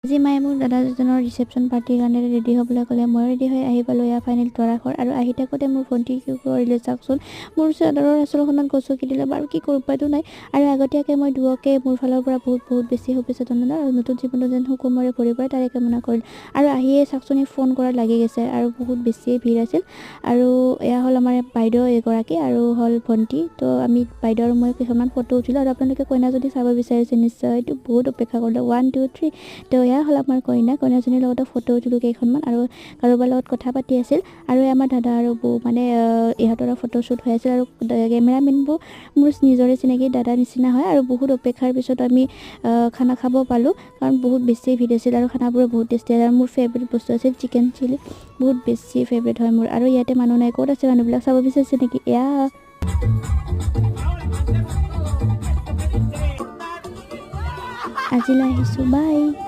আজি মায়ে মোক দাদাজনৰ ৰিচেপশ্যন পাৰ্টিৰ কাৰণে ৰেডি হ'বলৈ ক'লে। মই ৰেডি হৈ আহি পালোঁ এয়া ফাইনেল দৰাঘৰ। আৰু আহি থাকোঁতে মোৰ ভণ্টি কি কৰিলে চাওকচোন। মোৰ চাদৰৰ আঁচলখনত গচকি দিলে। বাৰু কি কৰোঁ, উপায়তো নাই। আৰু আগতীয়াকৈ মই দুয়োকে মোৰ ফালৰ পৰা বহুত বেছি শুভেচ্ছা জনালোঁ আৰু নতুন জীৱনটো যেন সুকুমাৰে ভৰি পৰে তাৰে কামনা কৰিল। আৰু আহিয়ে চাওকচোন ফোন কৰাত লাগি গৈছে আৰু বহুত বেছিয়ে ভিৰ আছিল। আৰু এয়া হ'ল আমাৰ বাইদেউ এগৰাকী আৰু হ'ল ভণ্টি। তো আমি বাইদেউ আৰু মই কেইখনমান ফটো উঠিলোঁ। আৰু আপোনালোকে কইনা যদি চাব বিচাৰিছে নিশ্চয় এইটো বহুত অপেক্ষা কৰিলে। 1 2 3 তো এয়া হ'ল আমাৰ কইনাজনীৰ লগতে ফটো উঠিলোঁ কেইখনমান আৰু কাৰোবাৰ লগত কথা পাতি আছিল। আৰু আমাৰ দাদা আৰু বৌ মানে ইহঁতৰ ফটোশ্বুট হৈ আছিল। আৰু কেমেৰামেনবোৰ মোৰ নিজৰে চিনাকি দাদাৰ নিচিনা হয়। আৰু বহুত অপেক্ষাৰ পিছত আমি খানা খাব পালোঁ কাৰণ বহুত বেছি ভিৰ আছিল আৰু খানাবোৰো বহুত টেষ্টি আছিল। আৰু মোৰ ফেভৰেট বস্তু আছিল চিকেন চিলি, বহুত বেছি ফেভৰেট হয় মোৰ। আৰু ইয়াতে মানুহ নাই, ক'ত আছে মানুহবিলাক চাব বিচাৰিছে নেকি? এয়া আজিলৈ আহিছোঁ, বাই।